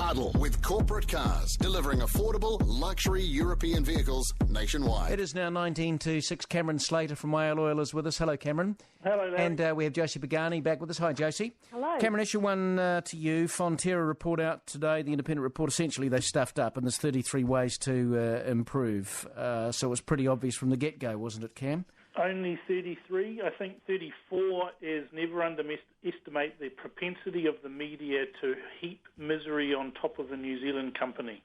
Huddle with corporate cars, delivering affordable luxury European vehicles nationwide. It is now 19 to 6. Cameron Slater from YL Oil is with us. Hello, Cameron. Hello, Larry. And we have Josie Pagani back with us. Hi, Josie. Hello. Cameron, issue one to you. Fonterra report out today, the independent report. Essentially, they stuffed up, and there's 33 ways to improve. So it was pretty obvious from the get-go, wasn't it, Cam? Only 33. I think 34 is never underestimate the propensity of the media to heap misery on top of the New Zealand company.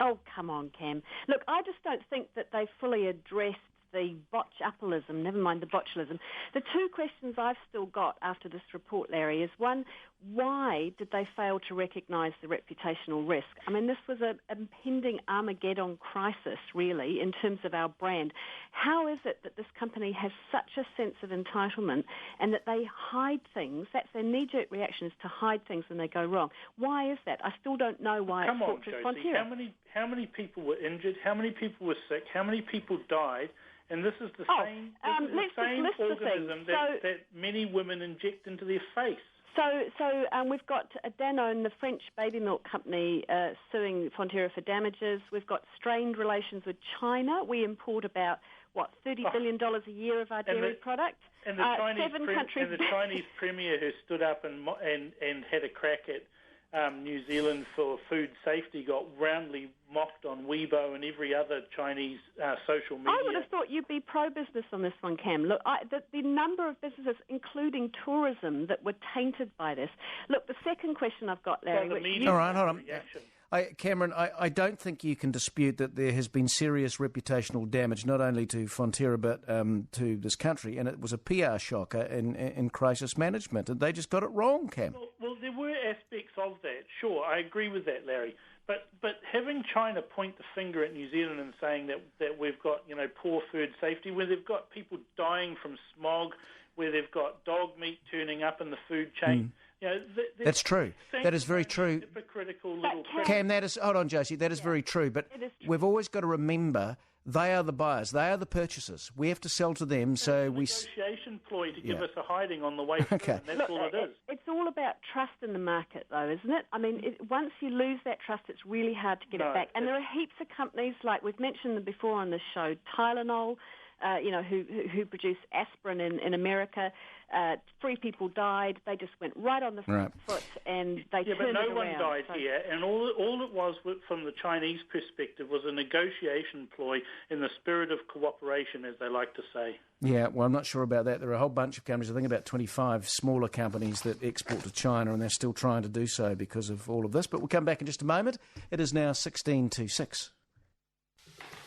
Oh, come on, Cam. Look, I just don't think that they fully addressed the botch-upperism, never mind the botulism. The two questions I've still got after this report, Larry, is one, why did they fail to recognise the reputational risk? I mean, this was an impending Armageddon crisis, really, in terms of our brand. How is it that this company has such a sense of entitlement and that they hide things? That's their knee-jerk reaction, is to hide things when they go wrong. Why is that? I still don't know why Come it's on, Fortress Josie. Fonterra. How many people were injured? How many people were sick? How many people died? And this is the same organism that many women inject into their face. So we've got Danone, the French baby milk company, suing Fonterra for damages. We've got strained relations with China. We import about, $30 billion a year of our dairy product. And the Chinese premier who stood up and had a crack at New Zealand for food safety got roundly mocked on Weibo and every other Chinese social media. I would have thought you'd be pro-business on this one, Cam. Look, the number of businesses, including tourism, that were tainted by this. Look, the second question I've got, Larry... All right, hold on. Cameron, I don't think you can dispute that there has been serious reputational damage, not only to Fonterra but to this country, and it was a PR shocker in crisis management, and they just got it wrong, Cam. Well, there were aspects of that, sure, I agree with that, Larry. But having China point the finger at New Zealand and saying that we've got poor food safety, where they've got people dying from smog, where they've got dog meat turning up in the food chain. That's true. That is very true. Hypocritical little Cam, hold on, Josie. That is very true. But we've always got to remember they are the buyers, they are the purchasers. We have to sell to them, so we... It's a negotiation ploy to give us a hiding on the way through, and that's all it is. It's all about trust in the market, though, isn't it? I mean, once you lose that trust, it's really hard to get it back. And there are heaps of companies, like we've mentioned them before on this show, Tylenol, who produce aspirin in America. 3 people died. They just went right on the front foot and they turned it around. But no one died here, and all it was from the Chinese perspective was a negotiation ploy in the spirit of cooperation, as they like to say. Yeah, well, I'm not sure about that. There are a whole bunch of companies, I think about 25 smaller companies that export to China, and they're still trying to do so because of all of this. But we'll come back in just a moment. It is now 16 to 6.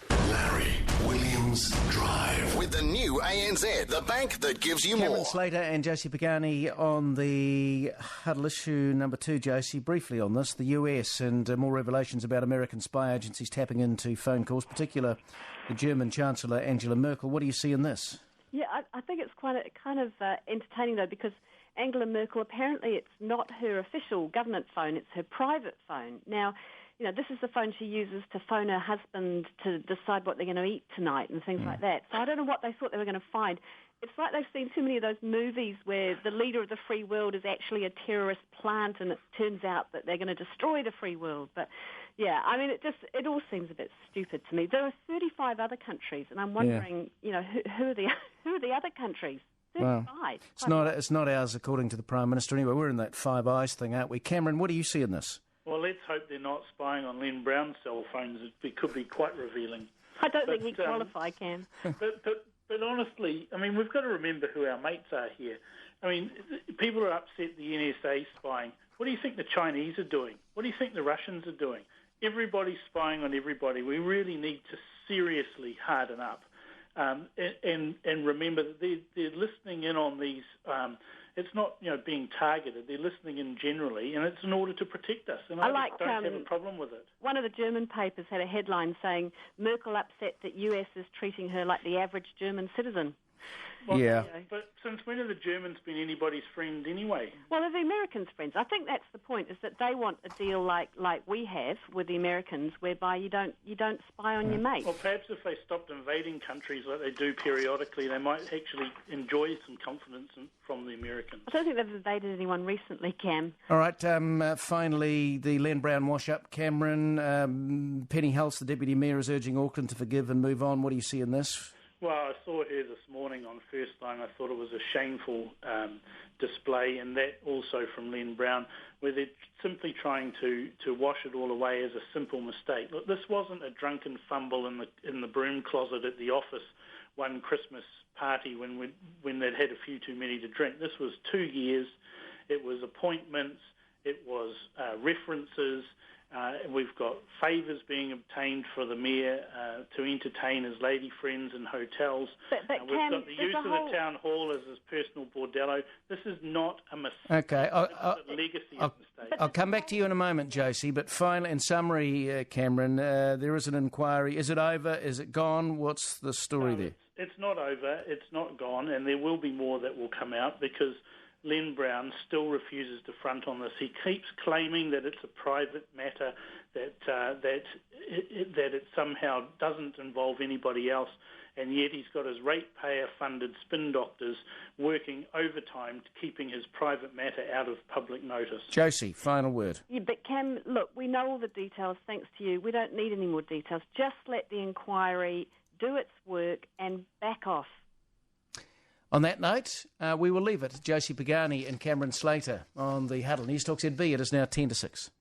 Larry Williams Drive with the new ANZ, the bank that gives you Cameron more. Slater and Josie Pagani on the Huddle issue number 2, Josie. Briefly on this, the US and more revelations about American spy agencies tapping into phone calls, particular the German Chancellor Angela Merkel. What do you see in this? Yeah, I think it's kind of entertaining, though, because Angela Merkel, apparently it's not her official government phone, it's her private phone. Now, this is the phone she uses to phone her husband to decide what they're going to eat tonight and things like that. So I don't know what they thought they were going to find. It's like they've seen too many of those movies where the leader of the free world is actually a terrorist plant and it turns out that they're going to destroy the free world. But, yeah, I mean, it all seems a bit stupid to me. There are 35 other countries, and I'm wondering, who are the other countries? 35. Well, it's not ours, according to the Prime Minister. Anyway, we're in that Five Eyes thing, aren't we? Cameron, what do you see in this? Well, let's hope they're not spying on Len Brown's cell phones. It could be quite revealing. I don't think he'd qualify, Cam. But honestly, I mean, we've got to remember who our mates are here. I mean, people are upset the NSA spying. What do you think the Chinese are doing? What do you think the Russians are doing? Everybody's spying on everybody. We really need to seriously harden up and remember that they're listening in on these. It's not, being targeted. They're listening in generally, and it's in order to protect us. And I don't have a problem with it. One of the German papers had a headline saying, Merkel upset that US is treating her like the average German citizen. Well, Yeah. But since when have the Germans been anybody's friend anyway? Well, they're the Americans' friends. I think that's the point, is that they want a deal like we have with the Americans, whereby you don't spy on your mate. Well, perhaps if they stopped invading countries like they do periodically, they might actually enjoy some confidence from the Americans. I don't think they've invaded anyone recently, Cam. All right, finally, the Len Brown wash-up. Cameron, Penny Hulse, the Deputy Mayor, is urging Auckland to forgive and move on. What do you see in this? Well, I saw her this morning on First Line. I thought it was a shameful display, and that also from Len Brown, where they're simply trying to wash it all away as a simple mistake. Look, this wasn't a drunken fumble in the broom closet at the office one Christmas party when they'd had a few too many to drink. This was 2 years. It was appointments. It was references. We've got favours being obtained for the mayor to entertain his lady friends in hotels. But we've got the use of the town hall as his personal bordello. This is not a mistake. Okay, It's a legacy of mistakes. I'll come back to you in a moment, Josie, but finally, in summary, Cameron, there is an inquiry. Is it over? Is it gone? What's the story there? It's not over. It's not gone, and there will be more that will come out because Len Brown still refuses to front on this. He keeps claiming that it's a private matter, that it somehow doesn't involve anybody else, and yet he's got his ratepayer-funded spin doctors working overtime, keeping his private matter out of public notice. Josie, final word. Yeah, but Cam, look, we know all the details, thanks to you. We don't need any more details. Just let the inquiry do its work and back off. On that note, we will leave it. Josie Pagani and Cameron Slater on the Huddle. NewstalkZB, it is now 10 to 6.